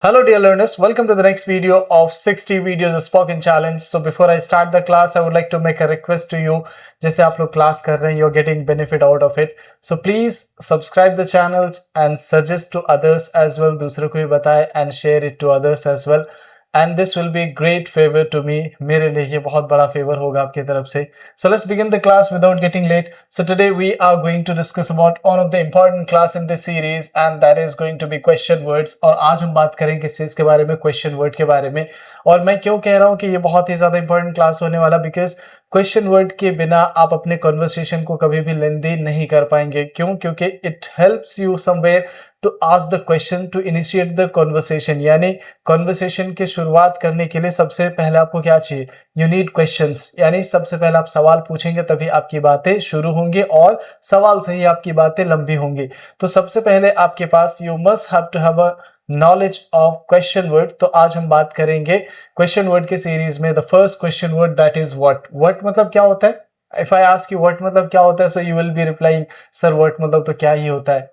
Hello dear learners, welcome to the next video of 60 videos of spoken challenge. So before I start the class, I would like to make a request to you. जैसे आप लोग class कर रहे हैं, you're getting benefit out of it. So please subscribe the channel and suggest to others as well. दूसरों को भी बताएं and share it to others as well. And this will be great favor to me. मेरे लिए ये बहुत बड़ा favor होगा आपकी तरफ से. So let's begin the class without getting late. So today we are going to discuss about one of the important class in this series and that is going to be question words. और आज हम बात करेंगे किस चीज के बारे में, question word के बारे में. और मैं क्यों कह रहा हूँ कि ये बहुत ही ज्यादा important class होने वाला, because क्वेश्चन वर्ड के बिना आप अपने कन्वर्सेशन को कभी भी लेंदी नहीं कर पाएंगे. क्यों? क्योंकि it helps you somewhere to ask the question, to initiate the conversation. यानी कन्वर्सेशन की शुरुआत करने के लिए सबसे पहले आपको क्या चाहिए? You need questions. यानी सबसे पहले आप सवाल पूछेंगे तभी आपकी बातें शुरू होंगी और सवाल से ही आपकी बातें लंबी होंगी. तो सबसे पहले आपके पास you must have to have a knowledge of question word. तो आज हम बात करेंगे क्वेश्चन वर्ड के सीरीज में. The first question word that is what. What मतलब क्या होता है? If I ask you what मतलब क्या होता है, so you will be replying sir what मतलब तो क्या ही होता है.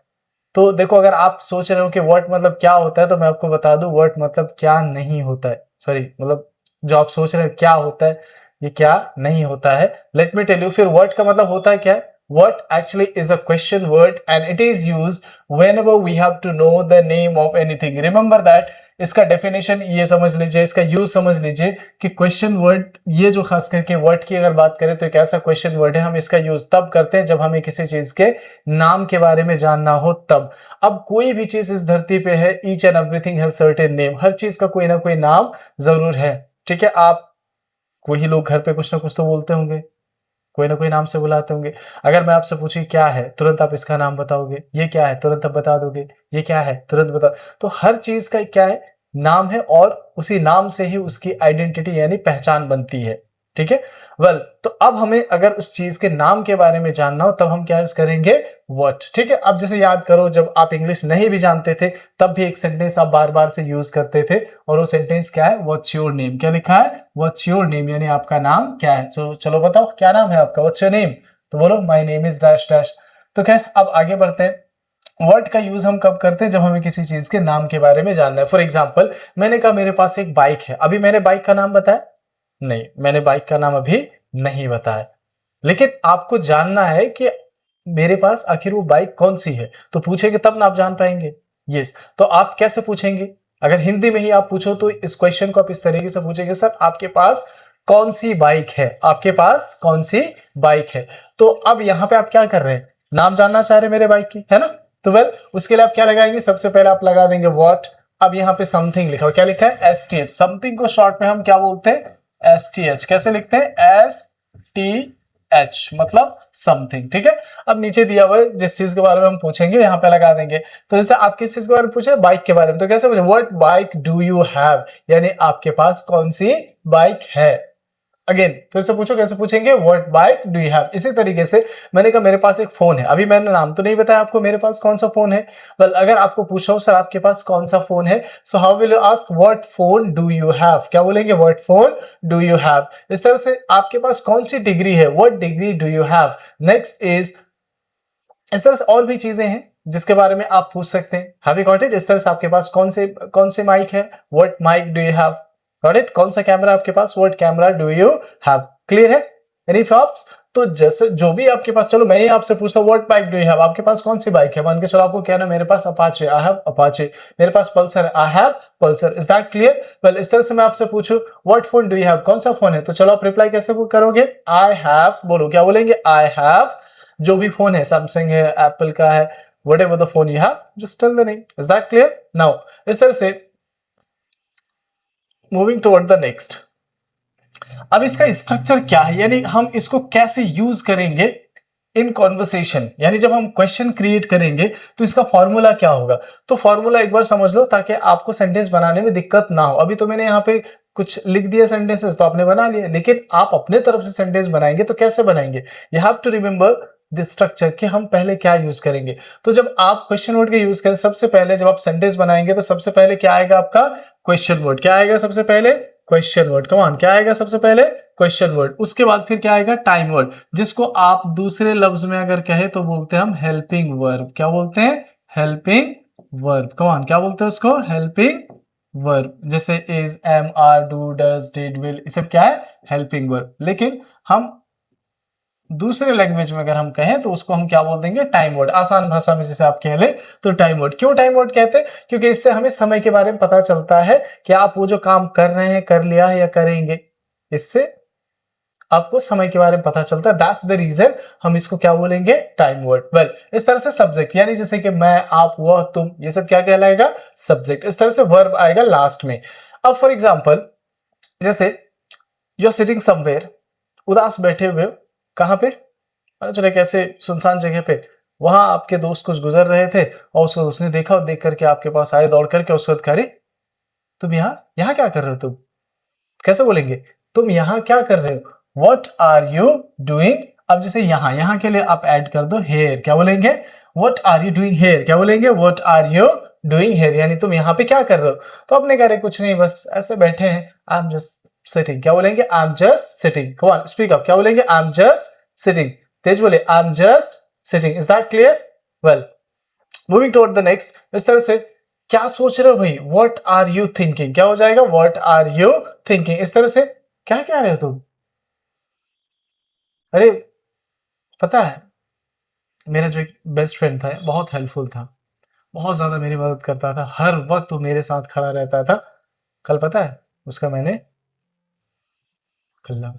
तो देखो, अगर आप सोच रहे हो कि व्हाट मतलब क्या होता है, तो मैं आपको बता दूं व्हाट मतलब क्या नहीं होता है. सॉरी, मतलब जो आप सोच रहे हो क्या होता है, ये क्या नहीं होता है. Let me tell you. फिर व्हाट का मतलब होता है क्या है? What actually is a question word and it is used whenever we have to know the name of anything. Remember that. इसका डेफिनेशन ये समझ लीजिए, इसका यूज समझ लीजिए कि क्वेश्चन वर्ड, ये जो खास करके वर्ड की अगर बात करें तो एक ऐसा क्वेश्चन वर्ड है, हम इसका यूज तब करते हैं जब हमें किसी चीज के नाम के बारे में जानना हो तब. अब कोई भी चीज इस धरती पे है, each and everything has certain name. हर चीज का कोई ना कोई नाम जरूर है. ठीक है, आप कोई लोग घर पे कुछ ना कुछ तो बोलते होंगे, कोई ना कोई नाम से बुलाते होंगे. अगर मैं आपसे पूछूं क्या है, तुरंत आप इसका नाम बताओगे. ये क्या है, तुरंत आप बता दोगे. ये क्या है, तुरंत बता. तो हर चीज का क्या है? नाम है, और उसी नाम से ही उसकी आइडेंटिटी यानी पहचान बनती है. ठीक है. वेल, तो अब हमें अगर उस चीज के नाम के बारे में जानना हो तब हम क्या यूज करेंगे? व्हाट. ठीक है. अब जैसे याद करो, जब आप इंग्लिश नहीं भी जानते थे तब भी एक सेंटेंस आप बार बार से यूज करते थे, और वो सेंटेंस क्या है? What's your name. क्या लिखा है? व्हाट्स योर नेम, यानी आपका नाम क्या है. तो चलो बताओ क्या नाम है आपका. What's your name. तो बोलो my name is dash dash. तो खैर, अब आगे बढ़ते हैं. वर्ड का यूज हम कब करते हैं? जब हमें किसी चीज के नाम के बारे में जानना है. फॉर एग्जाम्पल, मैंने कहा मेरे पास एक बाइक है. अभी मैंने बाइक का नाम बताया नहीं, मैंने बाइक का नाम अभी नहीं बताया, लेकिन आपको जानना है कि मेरे पास आखिर वो बाइक कौन सी है. तो पूछेंगे तब ना आप जान पाएंगे. यस. तो आप कैसे पूछेंगे? अगर हिंदी में ही आप पूछो तो इस क्वेश्चन को आप इस तरीके से पूछेंगे, सर आपके पास कौन सी बाइक है. आपके पास कौन सी बाइक है. तो अब यहां पे आप क्या कर रहे हैं? नाम जानना चाह रहे हैं मेरे बाइक की, है ना. तो वेल, उसके लिए आप क्या लगाएंगे? सबसे पहले आप लगा देंगे व्हाट. अब यहाँ पे समथिंग लिखा हो. क्या लिखा है? एसटीएच. समथिंग को शॉर्ट में हम क्या बोलते हैं? एसटीएच. कैसे लिखते हैं? एसटीएच, मतलब समथिंग. ठीक है. अब नीचे दिया हुआ है जिस चीज के बारे में हम पूछेंगे, यहाँ पे लगा देंगे. तो जैसे आप किस चीज के बारे में पूछे? बाइक के बारे में. तो कैसे पूछे? What bike do you have, यानी आपके पास कौन सी बाइक है. अगेन फिर से पूछो, कैसे पूछेंगे? What bike do you have. इसी तरीके से मैंने कहा मेरे पास एक फोन है. अभी मैंने नाम तो नहीं बताया आपको, मेरे पास कौन सा फोन है. वेल, अगर आपको पूछो सर आपके पास कौन सा फोन है, so how will you ask? What phone do you have. क्या बोलेंगे? What phone do you have. इस तरह से आपके पास कौन सी डिग्री है? What degree do you have. Next is, इस तरह से और भी चीजें हैं जिसके बारे में आप पूछ सकते हैं. Have you got it. इस तरह से आपके पास कौन से माइक है? What mic do you have. Got it. कौन सा कैमरा आपके पास? What camera do you have. Clear है? Any problems? तो जैसे जो भी आपके पास, चलो मैं ही आपसे पूछता हूँ what bike do you have. आपके पास कौन सी बाइक है? मान के चलो आपको क्या ना, मेरे पास अपाचे, आई हैव अपाचे. मेरे पास पल्सर है, I have Pulsar. Is that clear? Well, इस तरह से मैं आपसे पूछूं what phone do you have, कौन सा फोन है, तो चलो आप रिप्लाई कैसे करोगे? I have. बोलो, क्या बोलेंगे? I have. जो भी फोन है, सैमसंग है, एप्पल का है, whatever the phone you have, just tell the name. Is that clear? Now, इस तरह से मूविंग टुवर्ड द नेक्स्ट. अब इसका स्ट्रक्चर क्या है, यानी हम इसको कैसे यूज करेंगे इन कॉन्वर्सेशन, यानी जब हम क्वेश्चन क्रिएट करेंगे तो इसका फॉर्मूला क्या होगा. तो फॉर्मूला एक बार समझ लो ताकि आपको सेंटेंस बनाने में दिक्कत ना हो. अभी तो मैंने यहाँ पे कुछ लिख दिया सेंटेंसेस, तो आपने बना लिया, लेकिन आप अपने तरफ से सेंटेंस बनाएंगे तो कैसे बनाएंगे? You have to remember this structure कि हम पहले क्या यूज करेंगे. तो जब आप क्वेश्चन वर्ड का यूज करें, सबसे पहले जब आप सेंटेंस बनाएंगे तो सबसे पहले क्या आएगा आपका? Question word. क्या आएगा सबसे पहले? Question word. कम ऑन, क्या आएगा सबसे पहले? Question word. उसके बाद फिर क्या आएगा? टाइम वर्ड, जिसको आप दूसरे लफ्ज में अगर कहे तो बोलते हैं हम हेल्पिंग वर्ब. क्या बोलते हैं? Helping verb. कम ऑन, क्या बोलते हैं उसको? हेल्पिंग वर्ब, जैसे is, am, are, do, does, did, will, ये सब क्या है? Helping verb. लेकिन हम दूसरे लैंग्वेज में अगर हम कहें तो उसको हम क्या बोल देंगे? Time word. आसान भाषा में जैसे आप कह ले तो टाइम वर्ड। क्यों टाइम वर्ड कहते हैं? क्योंकि इससे हमें समय के बारे में पता चलता है कि आप वो जो काम कर रहे हैं कर लिया है या करेंगे। इससे आपको समय के बारे में पता चलता है। दैट्स द रीजन हम इसको क्या बोलेंगे? Time word. वेल, इस तरह से सब्जेक्ट, यानी जैसे कि मैं, आप, वह, तुम, ये सब क्या कहलाएगा? सब्जेक्ट। इस तरह से वर्ब आएगा लास्ट में। अब फॉर एग्जाम्पल, जैसे यू आर सिटिंग समवेयर, उदास बैठे हुए हो, कहां पे? चलो एक ऐसे सुनसान जगह पे, वहां आपके दोस्त कुछ गुजर रहे थे और उसको उसने देखा और देख करके आपके पास आए दौड़ करके, उसके बाद कह, तुम यहाँ यहाँ क्या कर रहे हो? तुम कैसे बोलेंगे? तुम यहाँ क्या कर रहे हो? What are you doing? अब जैसे यहाँ, यहाँ के लिए आप ऐड कर दो हेयर, क्या बोलेंगे? What are you doing here? क्या बोलेंगे? What are you doing here, यानी तुम यहाँ पे क्या कर रहे हो? तो अपने कह रहे कुछ नहीं, बस ऐसे बैठे हैं। I am just sitting. क्या बोलेंगे? I am just sitting. Come on, speak up. क्या बोलेंगे? I am just sitting. तेज बोले, I am just sitting. Is that clear? Well, moving toward the next. इस तरह से क्या सोच रहे हो भाई? What are you thinking? क्या हो जाएगा? What are you thinking. इस तरह से क्या कह रहे हो तुम? अरे पता है, मेरा जो एक बेस्ट फ्रेंड था, बहुत हेल्पफुल था, बहुत ज्यादा मेरी मदद करता था, हर वक्त वो मेरे साथ खड़ा रहता था। कल पता है उसका मैंने कल्ला,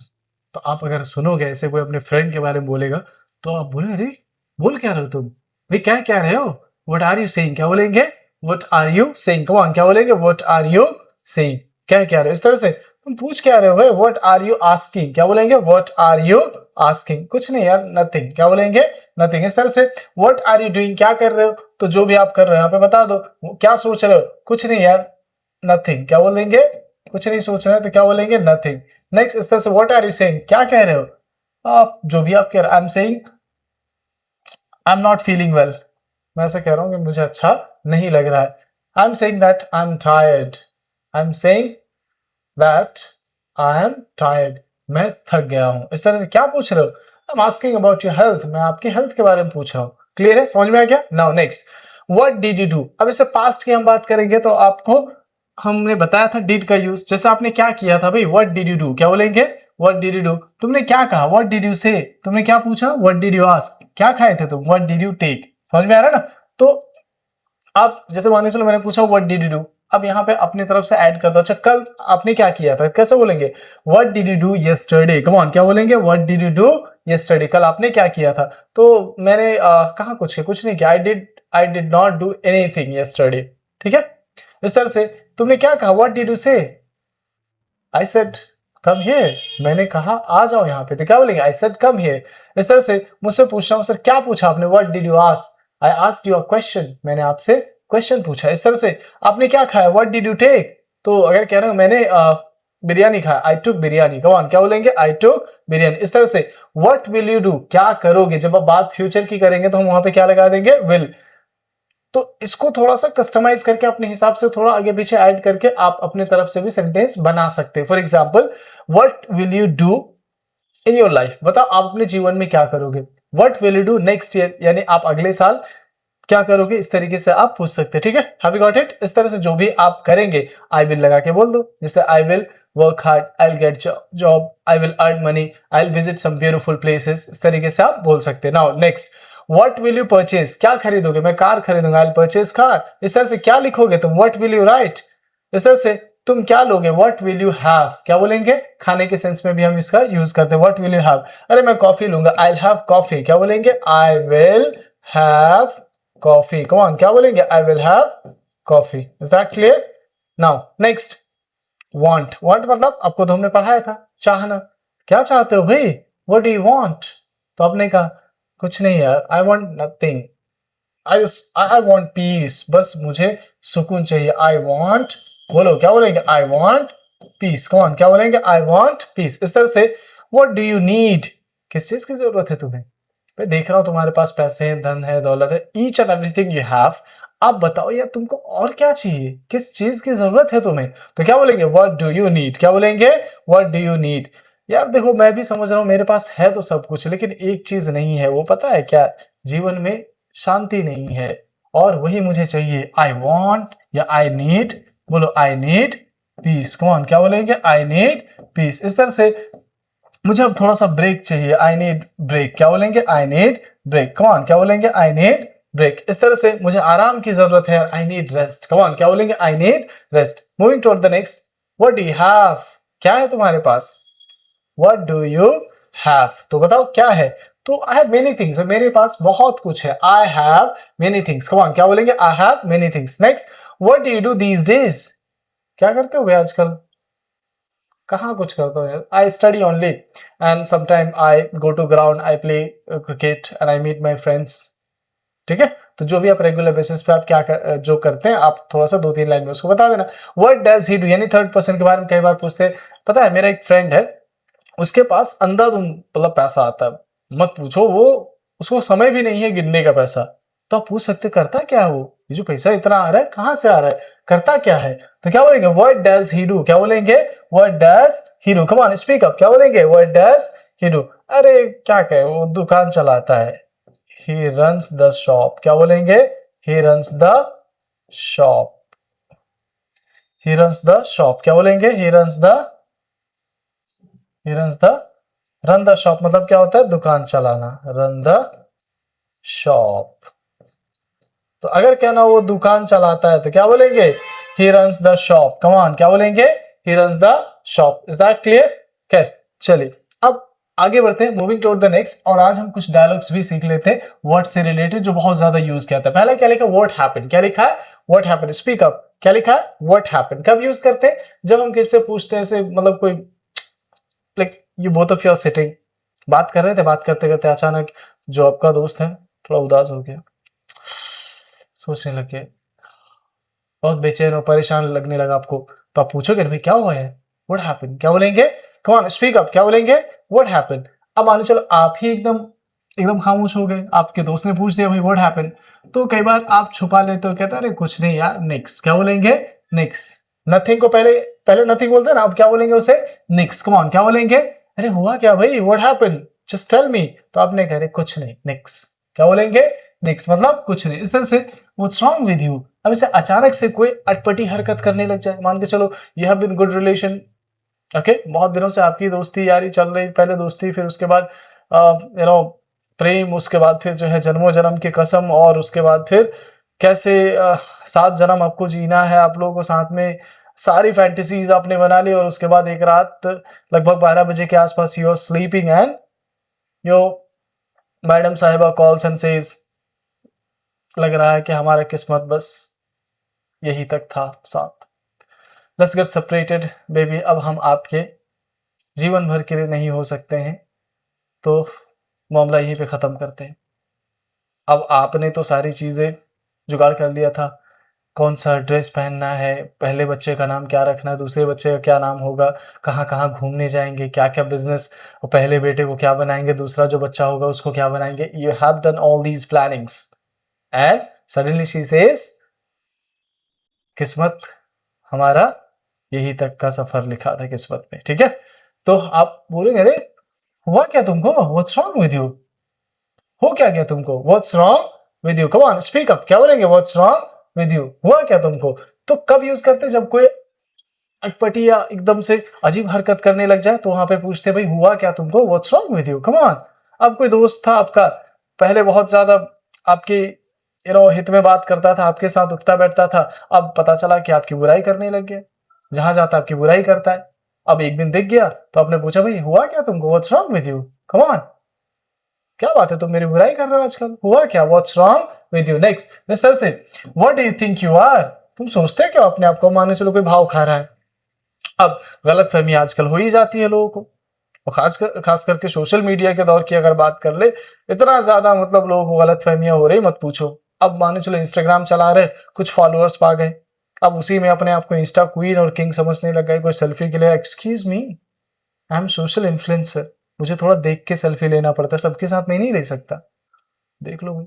तो आप अगर सुनोगे ऐसे कोई अपने फ्रेंड के बारे में बोलेगा तो आप बोले, अरे बोल क्या रहे हो तुम भाई? क्या कह रहे हो? What are you saying? क्या बोलेंगे? What are you saying. Come on, क्या बोलेंगे? What are you saying. क्या कह रहे हो? इस तरह से तुम पूछ क्या रहे हो भाई? What are you asking. क्या बोलेंगे? What are you asking. कुछ नहीं यार, नथिंग। क्या बोलेंगे? नथिंग। इस तरह से व्हाट आर यू डूइंग, क्या कर रहे हो? तो जो भी आप कर रहे हो यहाँ पे बता दो। क्या सोच रहे हो? कुछ नहीं यार, नथिंग। क्या बोलेंगे? कुछ नहीं सोच रहे हैं तो क्या बोलेंगे? नथिंग। नेक्स्ट, इस तरह से व्हाट आर यू सेइंग, क्या कह रहे हो? आप जो भी आप कह रहे हो। I am saying I am not feeling well, मैं ऐसा कह रहा हूं कि मुझे अच्छा नहीं लग रहा है। I am saying that I am tired. I am saying that I am tired, मैं थक गया हूं। इस तरह से क्या पूछ रहे हो? I am asking about your health, मैं आपकी हेल्थ के बारे में पूछ रहा हूं। क्लियर है? समझ में आ गया? Now next, what did you do. अब इससे पास्ट की हम बात करेंगे तो आपको हमने बताया था डिड का यूज। जैसे आपने क्या किया था भाई? What did you do. क्या बोलेंगे? What did you do. तुमने क्या कहा? व्हाट डिड यू से। तुमने क्या पूछा? What did you ask. क्या खाए थे तुम? What did you take. समझ में आ रहा है ना? तो आप जैसे मान के चलो मैंने पूछा व्हाट डिड यू डू, अब यहाँ पे अपनी तरफ से ऐड कर दो। अच्छा, कल आपने क्या किया था? कैसे बोलेंगे? What did you do yesterday. Come on, क्या बोलेंगे? What did you do yesterday, कल आपने क्या किया था? तो मैंने कहा कुछ नहीं किया। I did not do anything yesterday. ठीक है? इस तरह से तुमने क्या कहा? व्हाट डिड यू से। आई सेड कम हियर, मैंने कहा आ जाओ यहाँ पे। तो क्या बोलेंगे? I said come here. इस तरह से मुझसे पूछना हूँ, सर क्या पूछा आपने? What did you ask. I asked you a question, मैंने आपसे क्वेश्चन पूछा। इस तरह से आपने क्या खाया? What did you take. तो अगर कह रहे हो मैंने बिरयानी खाया, आई टुक बिरयानी। कम ऑन, क्या बोलेंगे? आई टुक बिरयानी। इस तरह से व्हाट विल यू डू, क्या करोगे। जब आप बात फ्यूचर की करेंगे तो हम वहां पे क्या लगा देंगे? विल। तो इसको थोड़ा सा कस्टमाइज करके अपने हिसाब से थोड़ा आगे पीछे ऐड करके आप अपने तरफ से भी सेंटेंस बना सकते हैं। For example, what will you do in your life, बताओ आप अपने जीवन में क्या करोगे। What will you do next year, यानी आप अगले साल क्या करोगे। इस तरीके से आप पूछ सकते हैं। ठीक है? Have you got it? इस तरह से जो भी आप करेंगे आई विल लगा के बोल दो। जैसे I will work hard, I will get job, I will earn money, I will visit some beautiful places. इस तरीके से आप बोल सकते हैं। Now next, what will you purchase, क्या खरीदोगे। मैं कार खरीदूंगा, आई विल परचेज कार। इस तरह से क्या लिखोगे तुम? What will you write. इस तरह से तुम क्या लोगे? व्हाट विल यू हैव, क्या बोलेंगे? खाने के सेंस में भी हम इसका यूज करते हैं। व्हाट विल यू हैव, अरे मैं कॉफी लूंगा, आई विल हैव कॉफी। क्या बोलेंगे? I will have coffee. Come on, क्या बोलेंगे? I will have coffee. Is that clear? Now next, want. Want मतलब आपको तो हमने पढ़ाया था, चाहना। क्या चाहते हो भाई? What do you want. तो आपने कहा कुछ नहीं यार, I want nothing, I want piece, बस मुझे सुकून चाहिए। आई वांट, बोलो क्या बोलेंगे? I want piece. Come on, क्या बोलेंगे? I want piece. इस तरह से व्हाट डू यू नीड, किस चीज की जरूरत है तुम्हें। मैं देख रहा हूं तुम्हारे पास पैसे हैं, धन है, दौलत है, each and everything you have. आप बताओ यार तुमको और क्या चाहिए, किस चीज की जरूरत है तुम्हें। तो क्या बोलेंगे? What do you need. क्या बोलेंगे? What do you need. यार देखो मैं भी समझ रहा हूं मेरे पास है तो सब कुछ, लेकिन एक चीज नहीं है, वो पता है क्या? जीवन में शांति नहीं है, और वही मुझे चाहिए। आई वॉन्ट या आई नीड बोलो I need piece, come on, क्या बोलेंगे, आई नीड पीस। इस तरह से मुझे अब थोड़ा सा ब्रेक चाहिए, आई नीड ब्रेक, क्या बोलेंगे, I need break, come on, क्या बोलेंगे, आई नीड ब्रेक। इस तरह से मुझे आराम की जरूरत है, I need rest, come on, क्या बोलेंगे, I need rest. Moving toward the next, what do you have, क्या है तुम्हारे पास, व्हाट डू यू हैव, तो बताओ क्या है। तो आई हैव मेनी थिंग्स, मेरे पास बहुत कुछ है, I have many things, come on, क्या बोलेंगे, I have many things. Next, what do you do these days, क्या करते हो भाई आजकल, कहाँ कुछ करता हूँ यार, I study only and sometime I go to ground, I play cricket and I meet my friends. ठीक है, तो जो भी आप रेगुलर बेसिस पे आप जो करते हैं, आप थोड़ा सा 2-3 लाइन में उसको बता देना। व्हाट डज ही डू, यानी थर्ड पर्सन के बारे में कई बार पूछते हैं। पता है मेरा एक फ्रेंड है, उसके पास अंधाधुंध मतलब पैसा आता है, मत पूछो, वो उसको समय भी नहीं है गिनने का पैसा। तो आप पूछ सकते करता क्या है वो, ये जो पैसा इतना आ रहा है कहां से आ रहा है, करता क्या है। तो क्या बोलेंगे, व्हाट डज ही डू, क्या बोलेंगे, what does he do, come on speak up, क्या बोलेंगे, व्हाट डज ही डू। अरे क्या कहे, वो दुकान चलाता है, he runs the shop, क्या बोलेंगे, he runs the shop, he runs the shop, क्या बोलेंगे, he runs the run the shop मतलब क्या होता है, दुकान चलाना, run the shop। तो अगर कहना वो दुकान चलाता है तो क्या बोलेंगे, he runs the shop, come on, क्या बोलेंगे, he runs the shop। is that clear? खैर चलिए अब आगे बढ़ते हैं, मूविंग टुवर्ड द नेक्स्ट। और आज हम कुछ डायलॉग्स भी सीख लेते हैं वर्ड से रिलेटेड जो बहुत ज्यादा यूज किया था। पहला क्या लिखा, व्हाट हैपेंड, क्या लिखा है, व्हाट हैपेंड, स्पीक अप, क्या लिखा है, व्हाट हैपेंड। कब यूज करते हैं, जब हम किससे पूछते हैं, ऐसे मतलब कोई like you both of you are sitting, बात कर रहे थे, बात करते करते अचानक जो आपका दोस्त है थोड़ा उदास हो गया, सोचने लगे, बहुत बेचैन और परेशान लगने लगा आपको, तो आप पूछोगे भाई क्या हुआ है, व्हाट हैपेंड, क्या बोलेंगे, कम ऑन स्पीक अप, क्या बोलेंगे, व्हाट हैपेंड। अब मान लो चलो आप ही एकदम एकदम खामोश हो गए, आपके दोस्त ने पूछ दिया भाई व्हाट हैपेंड, तो कई बार आप छुपा लेते हो, कहते हैं अरे कुछ नहीं यार, निक्स, क्या बोलेंगे, निक्स। नथिंग को पहले पहले नथिंग बोलते हैं ना, अब क्या बोलेंगे उसे, निक्स, कम ऑन, क्या बोलेंगे, अरे हुआ क्या भाई, what happened, just tell me. तो आपने कह रहे कुछ नहीं, निक्स, क्या बोलेंगे, निक्स मतलब कुछ नहीं। इस तरह से व्हाट्स रॉन्ग विद यू, अब इसे अचानक से कोई अटपटी हरकत करने लग जाए, मान के चलो you have been good relation, okay, बहुत दिनों से आपकी दोस्ती यारी चल रही, पहले दोस्ती, फिर उसके बाद यू नो प्रेम, उसके बाद फिर जो है जन्मों जन्म की कसम, और उसके बाद फिर कैसे 7 जन्म आपको जीना है, आप लोगों को साथ में सारी फैंटेसीज आपने बना ली, और उसके बाद एक रात लगभग 12 बजे के आसपास you are sleeping and your madam साहिबा कॉल्स एंड सेज, लग रहा है कि हमारा किस्मत बस यही तक था साथ, लेट्स गेट सेपरेटेड बेबी, अब हम आपके जीवन भर के लिए नहीं हो सकते हैं, तो मामला यहीं पे खत्म करते हैं। अब आपने तो सारी चीजें जुगाड़ कर लिया था, कौन सा ड्रेस पहनना है, पहले बच्चे का नाम क्या रखना है, दूसरे बच्चे का क्या नाम होगा, कहाँ कहाँ घूमने जाएंगे, क्या क्या बिजनेस, और पहले बेटे को क्या बनाएंगे, दूसरा जो बच्चा होगा उसको क्या बनाएंगे, you have done all these plannings and suddenly she says, किस्मत हमारा यही तक का सफर लिखा था किस्मत में, ठीक है। तो आप बोलेंगे अरे हुआ क्या तुमको, व्हाट्स रॉन्ग विद यू, हो क्या गया तुमको, what's wrong with you, come on speak up, क्या बोलेंगे, व्हाट्स रॉन्ग विद यू, हुआ क्या तुमको। तो कब यूज करते हैं, जब कोई अटपटी या एकदम से अजीब हरकत करने लग जाए, तो वहां पे पूछते भाई हुआ क्या तुमको, what's wrong with you, come on. अब कोई दोस्त था आपका, पहले बहुत ज्यादा आपके हित में बात करता था, आपके साथ उठता बैठता था, अब पता चला कि आपकी बुराई करने लग गया, जहां जाता आपकी बुराई करता है। अब एक दिन दिख गया तो आपने पूछा भाई हुआ क्या तुमको, what's wrong with you, come on, क्या बात है तुम मेरी बुराई कर रहे हो आजकल, हुआ क्या, what's wrong with you. Next इस तरह से, what do you think you are, तुम सोचते क्या अपने आप को, मान चलो कोई भाव खा रहा है। अब गलत फहमी आजकल हो ही जाती है लोगों को, और खास करके सोशल मीडिया के दौर की अगर बात कर ले, इतना ज्यादा मतलब लोगों को गलत फहमियां हो रही मत पूछो। अब मान चलो इंस्टाग्राम चला रहे, कुछ फॉलोअर्स पा गए, अब उसी में अपने आप को इंस्टा क्वीन और किंग समझने लग गए, कोई सेल्फी के लिए, excuse me I am social influencer, मुझे थोड़ा देख के सेल्फी लेना पड़ता है, सबके साथ मैं नहीं ले सकता, देख लो भाई।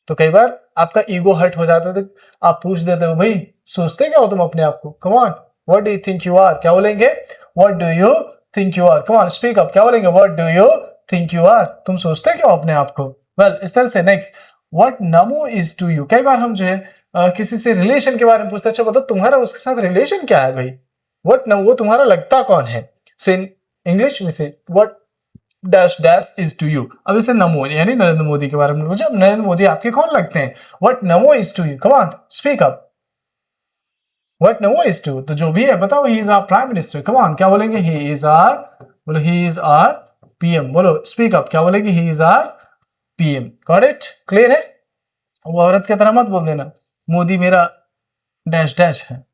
तो कई बार आपका ईगो हर्ट हो जाता है, तो आप पूछ देते हो भाई सोचते क्या हो तुम अपने आप को, come on, what do you think you are, क्या बोलेंगे, what do you think you are, come on speak up, क्या बोलेंगे, what do you think you are, तुम सोचते क्या हो अपने आप को। वेल इस तरह से next, what Namo is to you, कई बार हम जो है किसी से रिलेशन के बारे में पूछते हैं, अच्छा बताओ तुम्हारा उसके साथ रिलेशन क्या है भाई, व्हाट, वो तुम्हारा लगता कौन है। सो इन इंग्लिश में से what dash dash is to you. अब इसे नमो यानी नरेंद्र मोदी के बारे में पूछा, नरेंद्र मोदी आपके कौन लगते हैं, what Namo is to you, come on speak up, what Namo is to, तो जो भी है बताओ, he is our prime minister, come on क्या बोलेंगे, ही इज आवर, बोलो ही इज आवर पीएम, बोलो स्पीक अप क्या बोलेंगे, he is our PM, got it, clear है। वो औरत की तरह मत बोल देना, मोदी मेरा डैश डैश है,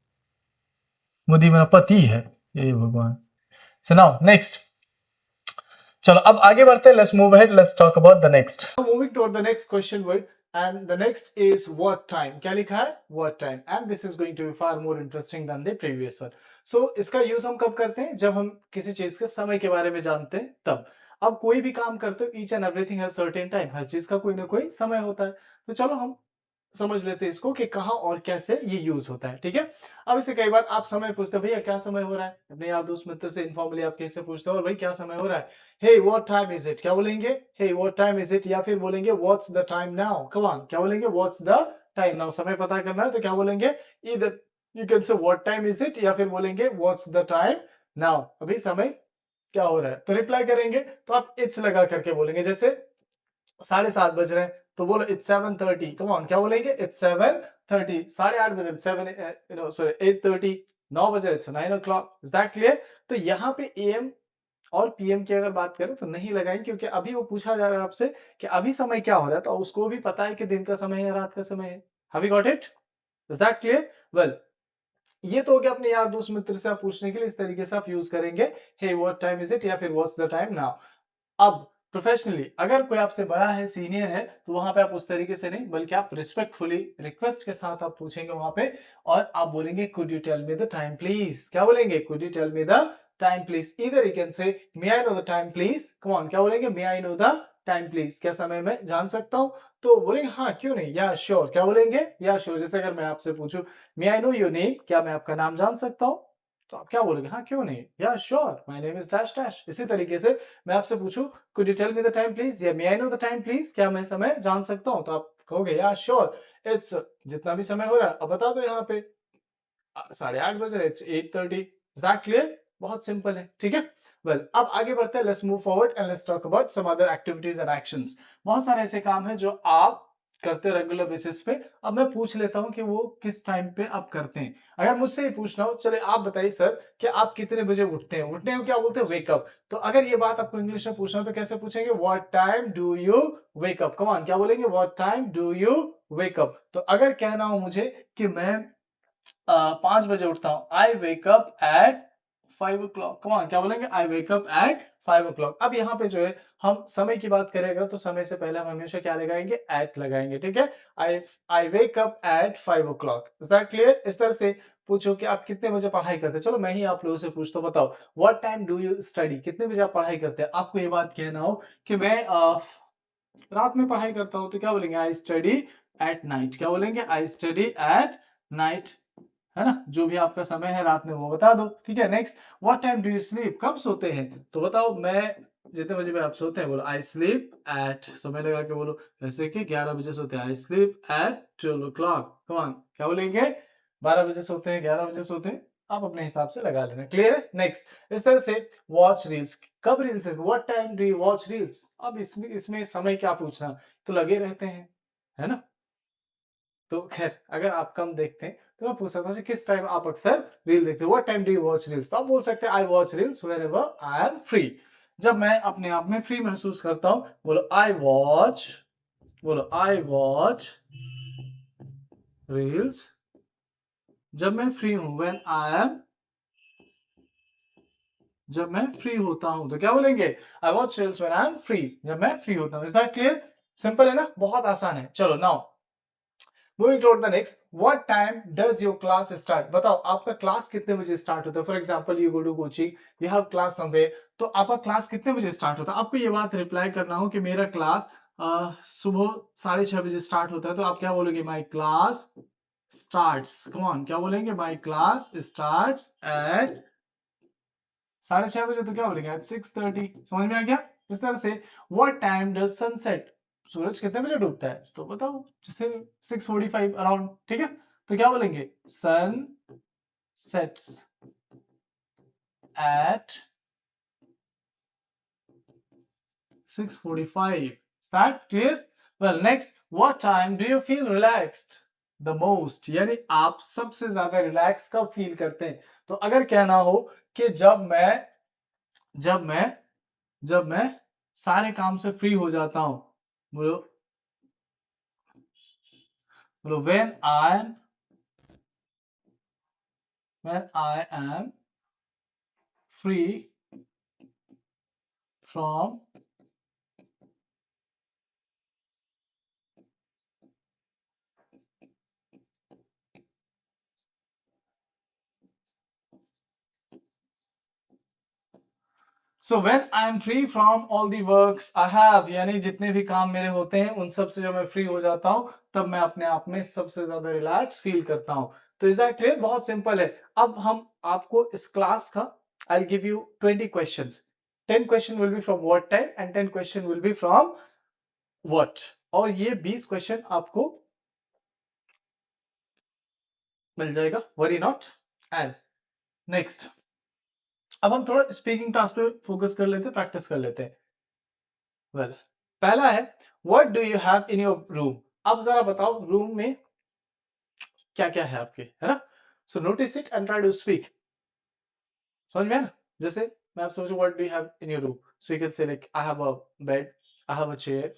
मोदी मेरा पति है, ये भगवान। सो नाउ नेक्स्ट, चलो अब आगे बढ़ते हैं, let's move ahead, let's talk about the next, moving toward the next question word, and the next is what time, क्या लिखा है what time, and this is going to be far more interesting than the previous one. So इसका use हम कब करते हैं, जब हम किसी चीज के समय के बारे में जानते हैं तब। अब कोई भी काम करते हो, each and everything has certain time, हर चीज का कोई ना कोई समय होता है। तो चलो हम समझ लेते हैं इसको कि कहां और कैसे ये यूज होता है, ठीक है। अब इसे कई बार आप समय पूछते हो, भैया क्या समय हो रहा है, अपने यार दोस्त मित्र से इनफॉर्मली आप कैसे पूछते हो, और भाई क्या समय हो रहा है, hey what time is it, क्या बोलेंगे, hey what time is it, या फिर बोलेंगे what's the time now, come on क्या बोलेंगे, व्हाट्स द टाइम नाउ, समय पता करना है तो क्या बोलेंगे, ईदर यू कैन से व्हाट टाइम इज इट, या फिर बोलेंगे व्हाट्स द टाइम नाउ, अभी समय क्या हो रहा है। तो रिप्लाई करेंगे तो आप इट्स लगा करके बोलेंगे, जैसे 7:30 बज रहे हैं तो बोलो इट्स 7:30, कम ऑन क्या बोलेंगे, इट्स 7:30, 8:30 बजे 7 सॉरी 8:30, 9 बजे it's 9 o'clock, is that clear. तो यहाँ पे एएम और पीएम की अगर बात करें तो नहीं लगाएंगे, क्योंकि अभी वो पूछा जा रहा है आपसे कि अभी समय क्या हो रहा है, तो उसको भी पता है कि दिन का समय है या रात का समय है। Have you got it, is that clear. Well, ये तो हो गया अपने यार दोस्त मित्र से आप पूछने के लिए, इस तरीके से आप यूज करेंगे, hey what time is it, या फिर व्हाट्स द टाइम नाउ। अब प्रोफेशनली अगर कोई आपसे बड़ा है, सीनियर है, तो वहां पे आप उस तरीके से नहीं, बल्कि आप रिस्पेक्टफुली रिक्वेस्ट के साथ आप पूछेंगे वहां पे, और आप बोलेंगे could you tell me the time please, क्या बोलेंगे, could you tell me the time please, इधर you can say may I know the time please, come on क्या बोलेंगे, may I know the time please, क्या समय में जान सकता हूं, तो बोलेंगे हाँ क्यों नहीं, या श्योर क्या बोलेंगे, या श्योर। जैसे अगर मैं आपसे पूछूं मे आई नो योर नेम, क्या मैं आपका नाम जान सकता हूं, तो आप क्या बोलोगे, हाँ क्यों नहीं, yeah sure my name is dash dash. इसी तरीके से मैं आपसे पूछूं could you tell me the time please, या may I know the time please, क्या मैं समय जान सकता हूं, तो आप कहोगे या श्योर इट्स, जितना भी समय हो रहा है अब बता दो, यहाँ पे 8:30 बज रहे, इट्स 8:30, इज दैट क्लियर। बहुत सिंपल है, ठीक है। वेल, अब आगे बढ़ते हैं, let's move forward and let's talk about some other activities and actions. बहुत सारे ऐसे काम हैं जो आप करते रेगुलर बेसिस पे। अब मैं पूछ लेता हूं कि वो किस टाइम पे आप करते हैं। अगर मुझसे ही पूछना हो, चले आप बताइए सर कि आप कितने बजे उठते हैं, उठने को क्या बोलते हैं, वेक अप। तो अगर ये बात आपको इंग्लिश में पूछना हो तो कैसे पूछेंगे, what time do you wake up, come on क्या बोलेंगे, what time do you wake up. तो अगर कहना हो मुझे कि मैं 5 बजे उठता हूँ, I wake up at 5 o'clock, come on क्या बोलेंगे, आई वेक अप एट 5 o'clock। अब यहाँ पे जो है हम समय की बात करेंगे तो समय से पहले हम हमेशा क्या लगाएंगे, एट लगाएंगे, ठीक है। I wake up at 5 o'clock, is that clear. इस तरह से पूछो कि आप कितने बजे पढ़ाई करते हैं, चलो मैं ही आप लोगों से पूछता हूं, बताओ what time do you study, कितने बजे आप पढ़ाई करते हैं। आपको ये बात कहना हो कि मैं रात में पढ़ाई करता हूं, तो क्या बोलेंगे, आई स्टडी एट नाइट, क्या बोलेंगे, आई स्टडी एट नाइट, है ना। जो भी आपका समय है रात में वो बता दो, ठीक है। Next, what time do you sleep, कब सोते हैं, तो बताओ मैं जितने बजे में आप सोते हैं, बोलो आई स्लीप एट, समय लगा के बोलो, जैसे कि 11 बजे सोते हैं, I sleep at 12 o'clock, come on क्या बोलेंगे, 12 बजे सोते हैं, 11 बजे सोते हैं, आप अपने हिसाब से लगा लेना, क्लियर है। नेक्स्ट, इस तरह से वॉच रील्स, कब reels, what time do you watch reels. अब इसमें समय क्या पूछना, तो लगे रहते हैं, है ना। तो खैर अगर आप कम देखते हैं तो मैं पूछ सकता हूँ किस टाइम आप अक्सर रील देखते हो, what time do you watch reels. तो आप बोल सकते हैं I watch reels whenever I am free, जब मैं अपने आप में फ्री महसूस करता हूँ। बोलो आई वॉच, बोलो आई वॉच रील्स जब मैं फ्री हूं, व्हेन आई एम, जब मैं फ्री होता हूं, तो क्या बोलेंगे, I watch reels when I am free, जब मैं फ्री होता हूं। इज दैट क्लियर, सिंपल है ना, बहुत आसान है। चलो now moving toward the next, what time does your class start, बताओ आपका क्लास कितने बजे स्टार्ट होता है। For example you go to coaching, you have class somewhere, तो आपका क्लास कितने बजे स्टार्ट होता है। आपको ये बात रिप्लाई करना हो कि मेरा क्लास सुबह 6:30 बजे स्टार्ट होता है, तो आप क्या बोलोगे, my class starts, come on क्या बोलेंगे, माई क्लास स्टार्ट्स एट 6:30 बजे, तो क्या बोलेंगे एट 6:30, समझ में आ गया। इस तरह से व्हाट टाइम डज सनसेट, सूरज कितने बजे डूबता है? तो बताओ, जैसे 6:45 अराउंड, ठीक है? तो क्या बोलेंगे? Sun sets at 6:45. Is that clear? Well, next, what time do you feel relaxed the most? यानी आप सबसे ज्यादा रिलैक्स कब फील करते हैं? तो अगर कहना हो कि जब मैं जब मैं सारे काम से फ्री हो जाता हूं, बोलो बोलो when I am free from so when I am free from all the works I have, यानी जितने भी काम मेरे होते हैं उन सब से जब मैं फ्री हो जाता हूं तब मैं अपने आप में सबसे ज्यादा रिलैक्स फील करता हूं। तो इज दैट क्लियर? बहुत सिंपल है। अब हम आपको इस क्लास का I give you 20 questions. 10 question will be from what time and 10 question will be from what, और ये 20 क्वेश्चन आपको मिल जाएगा, वरी नॉट। एंड नेक्स्ट, अब हम थोड़ा स्पीकिंग टास्क पे फोकस कर लेते हैं, प्रैक्टिस कर लेते हैं। वेल, पहला है what do you have in your room. अब जरा बताओ रूम में क्या क्या है आपके, है ना? So notice it and try to speak. समझ में आया ना? जैसे मैं आपसे पूछूं what do you have in your room, so you can say like I have a bed, I have a chair,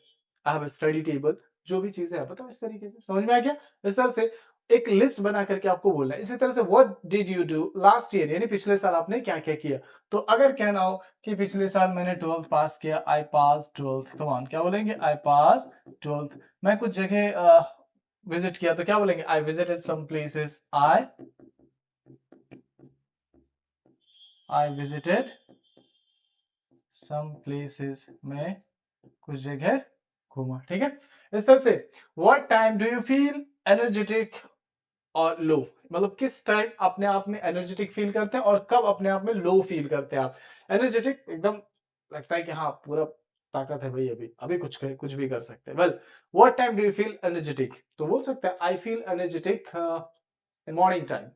I have a study table. जो भी चीजें हैं बताओ इस तरीके से। समझ में आ गया? इस तरह से एक लिस्ट बना करके आपको बोलना है। इसी तरह से what did you do last year, यानी पिछले साल आपने क्या क्या किया। तो अगर कहना हो कि पिछले साल मैंने 12th पास किया, आई पास 12th, कम ऑन, क्या बोलेंगे? आई पास 12th। मैं कुछ जगह विजिट किया तो क्या बोलेंगे? I visited some places, I visited some places, में कुछ जगह घूमा। ठीक है? इस तरह से what time do you feel energetic और लो, मतलब किस टाइम अपने आप में एनर्जेटिक फील करते हैं और कब अपने आप में लो फील करते हैं आप। एनर्जेटिक एकदम लगता है कि हाँ पूरा ताकत है भाई, अभी कुछ भी कर सकते हैं। Well, what time do you feel energetic, तो बोल सकते हैं I feel energetic in morning time.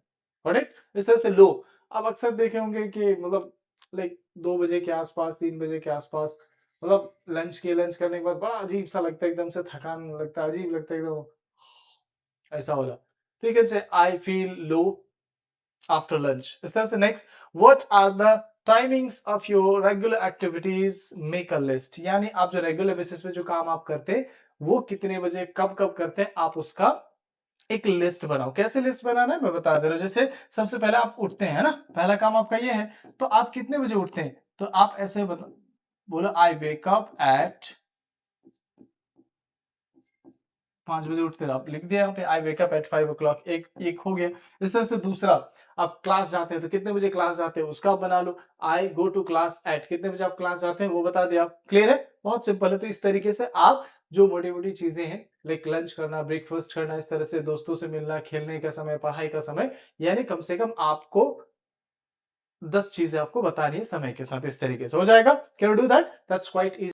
Alright? इस तरह से लो, आप अक्सर देखे होंगे कि मतलब लाइक 2 बजे के आसपास, 3 बजे के आसपास, मतलब लंच करने के बाद बड़ा अजीब सा लगता है, एकदम से थकान लगता है, अजीब लगता है एकदम, ऐसा वाला। तो you can say I feel low after lunch. इस तरह से next, what are the timings of your regular activities, make a list, यानी आप जो रेगुलर बेसिस पे जो काम आप करते हैं वो कितने बजे कब कब करते हैं, आप उसका एक लिस्ट बनाओ। कैसे लिस्ट बनाना है मैं बता दे रहा हूं। जैसे सबसे पहले आप उठते हैं ना, पहला काम आपका ये है, तो आप कितने बजे उठते हैं? तो आप ऐसे बोलो आई वेक अप एट 5 बजे उठते हैं, आप लिख दिया यहाँ पे आई वेक अप एट 5 o'clock, एक हो गया। इस तरह से दूसरा, आप क्लास जाते हैं तो कितने बजे क्लास जाते हैं उसका आप बना लो, आई गो टू क्लास एट, कितने बजे आप क्लास जाते हैं वो बता दिया आप। क्लियर है? बहुत सिंपल है। तो इस तरीके से आप जो मोटी मोटी चीजें हैं, लाइक लंच करना, ब्रेकफास्ट करना, इस तरह से दोस्तों से मिलना, खेलने का समय, पढ़ाई का समय, यानी कम से कम आपको 10 चीजें आपको बतानी है समय के साथ। इस तरीके से हो जाएगा। Can you do that? That's quite easy.